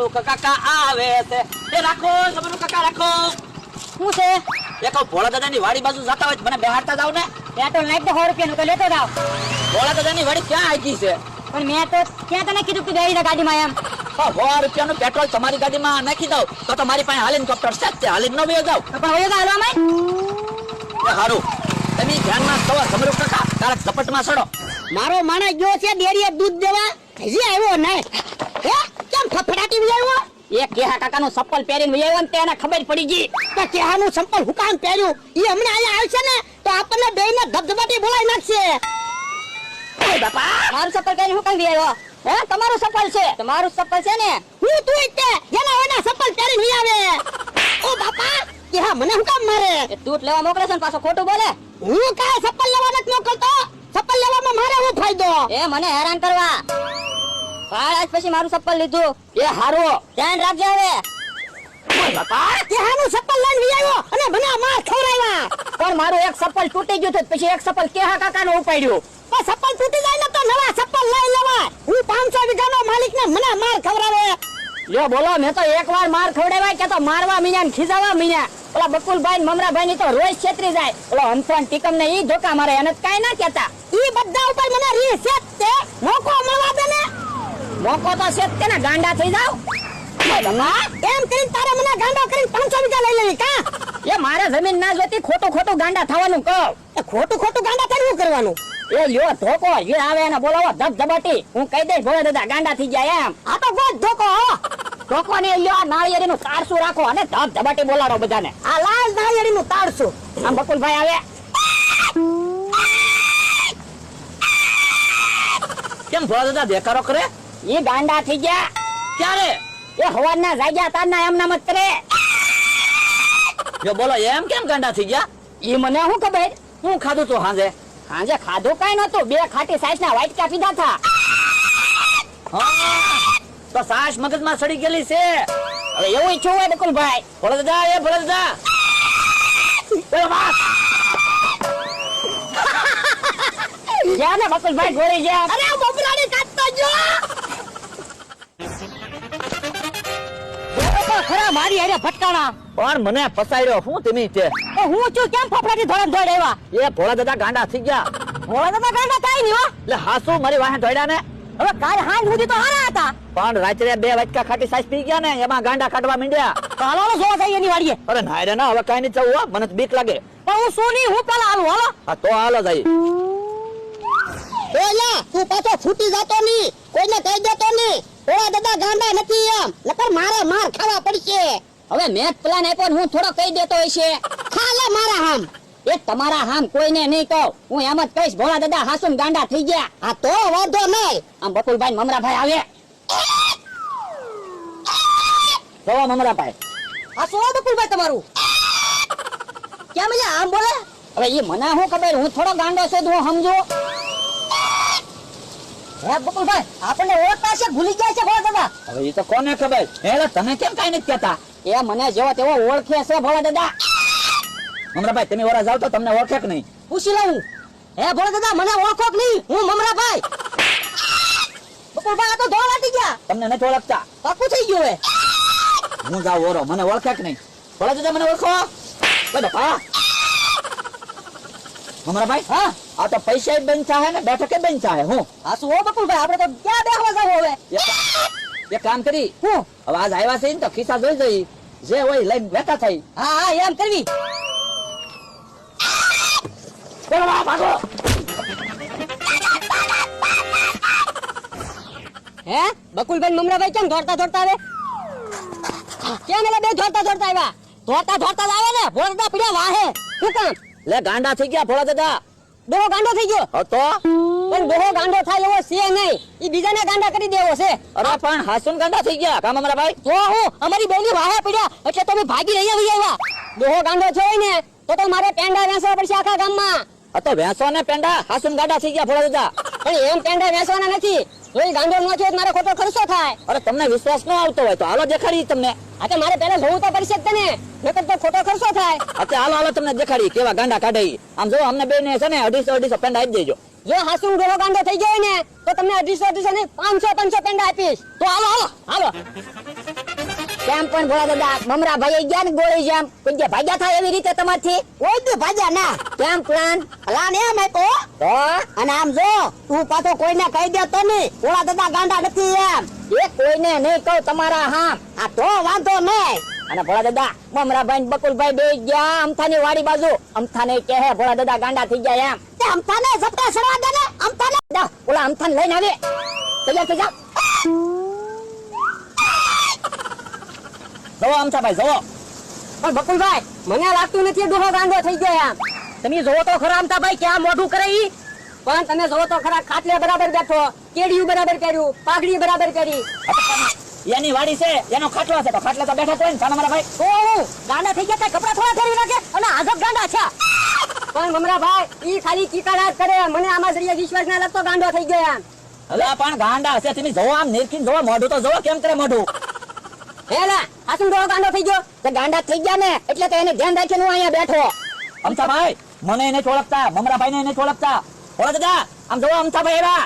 સમરૂ કાકા આવે છે એ રાખો સમરૂ કાકા રાખો શું છે એ કહું ભોળા દાદાની વાડી બાજુ જતા હોય મને બેહાડતા જાવ ને પેટ્રોલ નાખ દે 100 રૂપિયાનું તો લેતો જાવ ભોળા દાદાની વાડી ક્યાં આવી છે પણ મેં તો ક્યાં તને કીધું કે બેહી જા ગાડીમાં એમ 100 રૂપિયાનું પેટ્રોલ તમારી ગાડીમાં નાખી દઉં તો તમારી પાસે હેલિકોપ્ટર છે હાલીને ન બેહી જાવ તો પણ હોય તો હાલવા એ હારું તમે ધ્યાનમાં છો સમરૂ કાકા તારા ઝપટમાં સડો મારો માણસ ગયો છે ડેરીએ દૂધ દેવા હજી આવ્યો નહીં હે કેમ ફફડાટી આવ્યો એ કેહા કાકાનું ચપ્પલ પહેરીને આવ્યો ને તેને ખબર પડી ગઈ કે કેહાનું ચપ્પલ હુકામ પહેર્યું ઈ હમણાં અહીંયા આવશે ને તો આપણને બેયને ધબધબાટી બોલાવી નાખશે ઓય બાપા મારું ચપ્પલ પહેરીને હુકામ આવ્યો હે તમારું ચપ્પલ છે તમારું ચપ્પલ છે ને હું તું ઇતે જેના એના ચપ્પલ પહેરીને આવે ઓ બાપા કેહા મને હુકામ મારે એ દૂધ લેવા મોકલે છે ને પાછો ખોટું બોલે હું કાય ચપ્પલ લેવા નથી મોકલતો ચપ્પલ લેવામાં મારે શું ફાયદો એ મને હેરાન કરવા આજ પછી મારું ચપ્પલ લીધું એ હારો ધ્યાન રાખજે હવે ઓય બાપા કેહાનું ચપ્પલ લઈને આવ્યો અને મને માર ખવરાવ્યા પણ મારું એક ચપ્પલ તૂટી ગયું તો પછી એક ચપ્પલ કેહા કાકાનો ઉપાડ્યો પણ ચપ્પલ તૂટી જાય ને તો નવા ચપ્પલ લઈ લેવાય હું 500 વીઘાનો માલિક ને મને માર ખવરાવે યો બોલો મેં તો એકવાર માર ખવડાવ્યા કે તો મારવા મીના ને ખીજાવા મીના ઓલા બકુલભાઈ ને મમરાભાઈ ની તો રોજ છેતરી જાય ઓલો હંસવાન ટીકમ ને ઈ ધોકા મારે એને કાઈ ના કહેતા ઈ બધા ઉપર મને રીસેટ છે મોકો મળવા દે ને મોકો તો છે કે ને ગાંડા થઈ જાવ એમ કરીને તારે મને ગાંડો કરીને 500 વીઘા લઈ લેવી કા એ મારે જમીન ના જોતી ખોટું ખોટું ગાંડા થવાનું કહો એ ખોટું ખોટું ગાંડા થઈને શું કરવાનું એ લ્યો ધોકો જે આવે એને બોલાવો ધબધબાટી હું કહી દઈશ ભોળા દાદા ગાંડા થઈ જાય એમ આ તો ગોત ધોકો ધોકો ને લ્યો નાળિયેરી નું તારસું રાખો અને ધબધબાટી બોલાડો બધાને આ લાલ નાળિયેરી નું તારસું આમ બકુલભાઈ આવે કેમ ભોળા દાદા દેખાડો કરે એ ગાંડા થઈ ગયા ક્યારે એ હવારના જાગ્યા તારના એમ નામ જ કરે જો બોલો એમ કેમ ગાંડા થઈ ગયા ઈ મને શું ખબર હું ખાધું તું હાંજે હાજે ખાધું કઈ નતું બે ખાટી સાઈઝ ના વાટકા પીધા થા તો સાસ મગજમાં સડી ગયેલી છે હવે એવું ઈચ્છું હોય બકુલભાઈ ભોળા દાદા એ ભોળા દાદા જ્યાં ને બકુલભાઈ ગોળી જ્યાં અરે બબલાની કાટતો જો ખરા મારી હારે ભટકાણા પણ મને ફસાયો હું તમે છે તો હું છું કેમ ફફડાટી ધોળા ધોડ આવ્યા એ ભોળા દાદા ગાંડા થઈ ગયા ભોળા દાદા ગાંડા થાય ની હો એટલે હાસુ મારી વાહે ધોડ્યા ને હવે કાલ હાંજ સુધી તો હારા હતા પણ રાત્રે 2 વાટકા ખાટી સાઈઝ પી ગયા ને એમાં ગાંડા કાઢવા માંડ્યા હાલો જોવા જઈએ એની વાડીએ અરે ના રે ના હવે કઈ નહીં જવું હો મને તો બીક લાગે પણ હું શું નહીં હું પેલા હાલું હાલો હા તો હાલો જઈએ ઓલા તું પાછો ફૂટી જાતો ની કોઈને કહી દેતો ની ભોળા દાદા ગાંડા નથી એમ નકર મારે માર ખાવા પડશે હવે મેં પ્લાન આપ્યો હું થોડો કહી દેતો હશે ખાલે મારા હામ એ તમારા હામ કોઈને નહીં કહો હું એમ જ કહીશ ભોળા દાદા હાસુન ગાંડા થઈ ગયા આ તો વાંધો નહીં આમ બકુલભાઈ મમરાભાઈ આવે તો મમરાભાઈ આ શું બકુલભાઈ તમારું કેમ એટલે આમ બોલે હવે એ મને શું ખબર હું થોડો ગાંડો છું હું સમજો હે બકુલભાઈ આપણને ઓળખતા છે ભૂલી ગયા છે ભોળા દાદા હવે એ તો કોને ખબર એટલે તમે કેમ કઈ નથી કહેતા એ મને જેવો તેવો ઓળખે છે ભોળા દાદા મમરાભાઈ તમે ઓરા જાવ તો તમને ઓળખે કે નહીં પૂછી લઉં હે ભોળા દાદા મને ઓળખો કે નહીં હું મમરાભાઈ બકુલભાઈ આ તો ધોળા વાટી ગયા તમને નથી ઓળખતા પાકું થઈ ગયું હે હું જાવ ઓરો મને ઓળખે કે નહીં ભોળા દાદા મને ઓળખો બધા મમરાભાઈ હા આ તો પૈસા બંધ થાય ને બેઠકે બંધ થાય હું આ શું હો બકુલભાઈ આપણે તો ક્યાં બેહવા જાવ હવે એક કામ કરી હું હવે આજ આવ્યા છે ને તો ખિસ્સા જોઈ જઈ જે હોય લઈને બેઠા થઈ હા હા એમ કરવી ભાગો હે બકુલભાઈ મમરાભાઈ કેમ દોડતા દોડતા આવે કેમ એટલે બે દોડતા દોડતા આવ્યા દોડતા દોડતા આવે ને ભોળા દાદા પીડ્યા વાહે શું કામ લે ગાંડા થઈ ગયા ભોળા દાદા ડોહો ગાંડો થઈ ગયો તો પણ ડોહો ગાંડો થાય એવો છે નહીં ઈ બીજાને ગાંડા કરી દેવો છે અરે પણ હાસુન ગાંડા થઈ ગયા કામ અમારા ભાઈ તો હું અમારી બેની વાહે પડ્યા એટલે તમે ભાગી રહી આવ્યા ડોહો ગાંડો છે ને તો મારે પેંડા વેચવા પડશે આખા ગામમાં આ તો ભેંસો ને પેંડા હાસુન ગાંડા થઈ ગયા ભોળા દાદા પણ એમ પેંડા વેચવાના નથી કોઈ ગાંડો ન થયો મારે ખોટો ખર્ચો થાય અરે તમને વિશ્વાસ ન આવતો હોય તો હાલો દેખાડી તમને આ તો મારે પહેલા જોવું તો પડશે જ તને નકર તો ખોટો ખર્ચો થાય હાલો હાલો તમને દેખાડી કેવા ગાંડા કાઢે આમ જો અમને બે ને છે ને 250 પેંડા આપી દેજો જો હાસુ ડોહો ગાંડો થઈ જાય ને તો તમને 250 ને 500 પેંડા આપીશ તો હાલો હાલો હાલો કેમ પણ ભોળા દાદા મમરા ભાઈ ગયા ને ગોળી જેમ કોઈ જે ભાગ્યા થાય એવી રીતે તમારથી કોઈ દે ભાગ્યા ના કેમ પ્લાન એમ હતો તો અને આમ જો તું પાછો કોઈને કહી દે તો નહીં ભોળા દાદા ગાંડા નથી એમ એ કોઈને નહીં કહું તમારા હા આ તો વાંધો નહીં અને ભોળા દાદા મમરાભાઈ ને બકુલભાઈ બે ગયા અમથાની વાડી બાજુ અમથાને કહે ભોળા દાદા ગાંડા થઈ ગયા એમ તે અમથાને ઝપટા સડવા દે ને અમથાને જા ઓલા અમથાને લઈને આવે તૈયાર થઈ જા જવો અમથાભાઈ જવો. પણ બકુલભાઈ મને લાગતું નથી ડોહો ગાંડો થઈ ગયો એમ તમે જોવો તો ખરા અમથાભાઈ ક્યાં મોઢું કરે ઈ પણ તમે જોવો તો ખરા ખાટલે બરાબર બેઠો કેડિયું બરાબર કર્યું પાઘડી બરાબર કરી એની વાડી છે એનો ખાટલો છે તો ખાટલે તો બેઠા કોઈ ને સાના મારા ભાઈ. ઓહો ગાંડા થઈ ગયા કપડા થોડા ફેરવી નાખે અને આઝબ ગાંડા છે પણ મમરાભાઈ ઈ ખાલી ચીકાડા જ કરે મને આમાં જરીએ વિશ્વાસ ના લાગતો ગાંડો થઈ ગયો એમ અલા પણ ગાંડા છે તમે જવો આમ નિરખીને જવો મોઢું તો જવો કેમ કરે મોઢું. હેલા આસું ડોહો ગાંડો થઈ ગયો તે ગાંડા થઈ ગયા ને એટલે તો એને ધ્યાન રાખીને હું અહીંયા બેઠો અમથાભાઈ મને એને ઓળખતા મમરાભાઈ ને એને ઓળખતા. ભોળા દાદા આમ જવો અમથાભાઈ એવા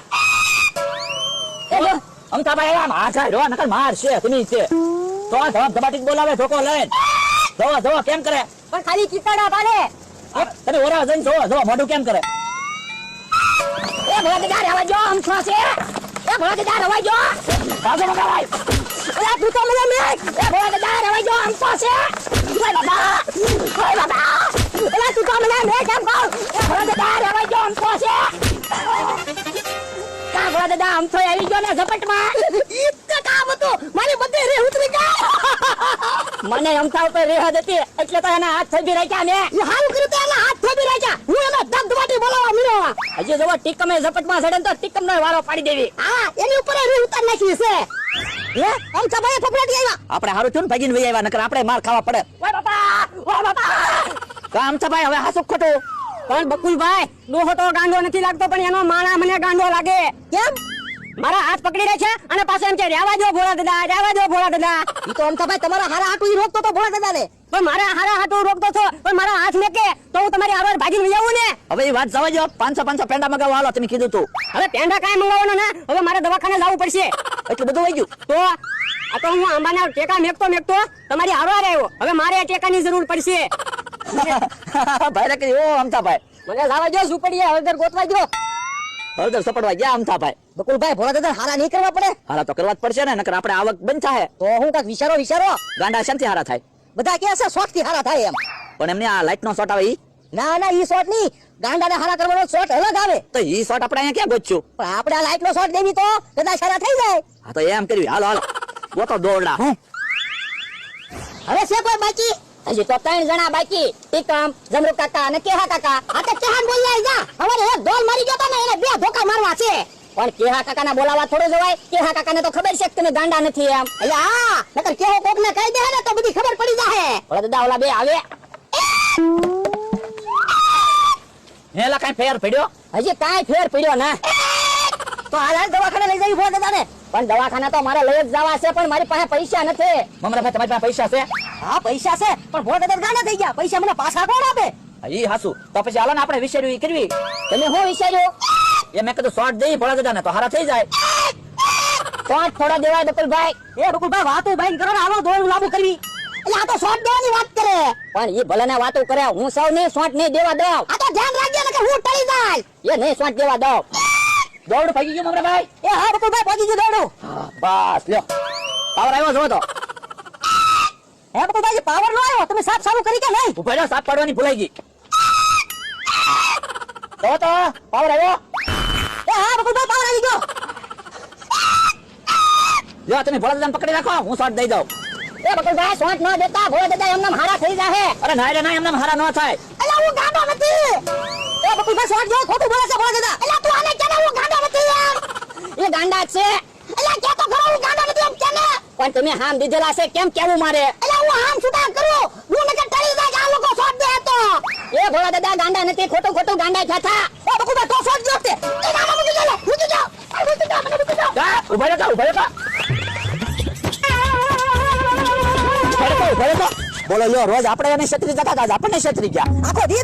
અમથાભાઈ એવા આ જાય રો નકર માર છે તમે છે તો આ જવાબ દબાટી બોલાવે ઠોકો લઈને જવો જવો કેમ કરે. પણ ખાલી ચીકાડા પાડે તમે ઓરા જઈને જવો જવો મોઢું કેમ કરે. એ ભોળા દાદા રહેવા જો આમ છો છે એ ભોળા દાદા રહેવા જો બાજુ મગાવાય. અલા તું તો મને મેક એ ભોળા દાદા રહેવા જો આમ છો છે ઓય બાબા અલા તું તો મને મેક કેમ કહું એ ભોળા દાદા રહેવા જો આમ છો છે કા ભોળા દાદા આમ તો આવી ગયો ને ઝપટમાં ઈ તો કામ હતું મારી બધી રે ઉતરી ગઈ મને અમથા ઉપર રેહદ હતી એટલે તો એના હાથ થઈ રાખ્યા ને એ હાલ કર્યું તો એના હાથ થઈ રાખ્યા હું એને દબદબાટી બોલાવા મીરવા હજી જો ટીકમે ઝપટમાં સડે તો ટીકમનો વારો પાડી દેવી હા એની ઉપર રે ઉતાર નાખી છે હે અમથા ભાઈ ફફડાટી આવ્યા આપણે હારું થયું ને ભાગીને વહી આવ્યા નકર આપણે માર ખાવા પડે. ઓય બાપા કા અમથાભાઈ હવે હાસું ખોટું. પણ બકુલભાઈ ડોહો તો ગાંડો નથી લાગતો પણ એનો માણા મને ગાંડો લાગે કેમ મારા હાથ પકડી રાખ્યા અને પાછો એમ કે રહેવા દો ભોળા દાદા ઈ તો અમથાભાઈ તમારા હારા હાટુ ઈ રોકતો તો ભોળા દાદા ને પણ મારા હારા હાટુ રોકતો છો પણ મારા હાથ મેકે તો હું તમારી આરોર ભાગીને વઈ આવું ને હવે એ વાત જવા દો 500 પેંડા મગાવવા હાલો તમે કીધું તું. હવે પેંડા કાંઈ મંગાવવાનો ને હવે મારે દવાખાને જવું પડશે એટલું બધું વહી ગયું. તો આ તો હું આંબાના ટેકા મેકતો તમારી હારો આવ્યો હવે મારે ટેકાની જરૂર પડશે ભાઈ કે ઓ અમથાભાઈ મને લાવા જો સુપડીએ હળદર ગોતવા જો હળદર સપડવા ગયા અમથાભાઈ. બકુલભાઈ ભોળા દાદા હારા નહીં કરવા પડે હારા તો કરવા જ પડશે ને નકર આપણે આવક બંધ થાય. તો હું કાક વિચારો ગાંડા શાંતિ હારા થાય. બધા કે છે શોખ થી હારા થાય એમ પણ એમને આ લાઈટ નો શોટ આવે ઈ ના ઈ શોટ નહીં ગાંડાને હારા કરવાનો શોટ અલગ આવે તો ઈ શોટ આપણે અહીંયા ક્યાં ગોચ્યું. પણ આપણે આ લાઈટ નો શોટ દેવી તો કદાચ હારા થઈ જાય હા તો એમ કર્યું હાલો ગોતો દોરડા. હવે છે કોઈ બાકી હજી તો 3 જણા બાકી ટીકમ જમરૂ કાકા અને કેહા કાકા આ તો કેહાન બોલાય જા હવે એક ડોલ મારી ગયો તો ને એને 2 ધોકા મારવા છે પણ કેહા કાકાને બોલાવા થોડો જવાય કેહા કાકાને તો ખબર છે કે તમે ગાંડા નથી એમ એટલે હા નકર કેહો કોકને કહી દે ને તો બધી ખબર પડી જાહે ઓલા દાદા ઓલા બે આવે હેલા કાઈ ફેર પડ્યો હજી કાઈ ફેર પડ્યો ના તો હાલ દવાખાને લઈ જવી ભોળા દાદાને પણ દવાખાના તો મારે લઈ જ જવા છે પણ મારી પાસે પૈસા નથી મમરાભાઈ તમારી પાસે પૈસા છે. હા પૈસા છે પણ ભોળા દાદા ગાંડા થઈ ગયા પૈસા મને પાછા કોણ આપે ઈ હાસુ તો પછી હાલો ને આપણે વિચાર્યું ઈ કરવી. તમે શું વિચાર્યું એ મેં કીધું શોટ દઈ ભોળા દાદા ને તો હારા થઈ જાય. શોટ થોડા દેવાય બકુલભાઈ એ બકુલભાઈ વાતો બાઈ કરો ને આવો દોડ લાંબુ કરવી એટલે આ તો શોટ દેવાની વાત કરે પણ ઈ ભલે ને વાતો કરે હું સૌને શોટ નહીં દેવા દઉં આ તો ધ્યાન રાખજે ને કે હું ટળી જાય એ નહીં શોટ દેવા દઉં દોડ ભાગી ગયું મમરાભાઈ. એ હા બકુલભાઈ પહોંચી ગયું દોડું બસ લ્યો પાવર આવ્યો જો તો. હે બકુલભાઈ પાવર નો આવ્યો તમે સાફ સારું કરી કે નહીં ઉભા રહ્યો સાપ પાડવાની ભૂલાઈ ગઈ. તો પાવર આવ્યો. એ હા બકુલભાઈ પાવર આવી ગયો લ્યો તમે ભોળા દાદાને પકડી રાખો હું શોટ દઈ દઉં. એ બકુલભાઈ શોટ ન દેતા ભોળા દાદા એમનામ હારા થઈ જાહે અરે ના રે ના એમને હારા ન થાય. એલા હું ગાંડો નથી એ બકુલભાઈ શોટ જો ખોટું બોલે છે ભોળા દાદા એલા તું આને કેને હું ગાંડો નથી એમ એ ગાંડા છે એલા કે તો ખરો હું ગાંડો નથી એમ કેને પણ તમે હામ દીધેલા છે કેમ કેવું મારે એલા હું હામ સુધા કરું હું નકર ટળી જાય આ લોકો શોટ દે તો એ ભોળા દાદા ગાંડા નથી ખોટું ગાંડા થતા એ બકુલભાઈ તો શોટ જો તે એ ગાંડા મૂકી જાઓ મને મૂકી જાઓ જા ઉભા રહ્યો ઉભા રહ્યો. બોલો લ્યો રોજ આપણે એને છત્રી જતા આપણને છત્રી ગયા આખો દી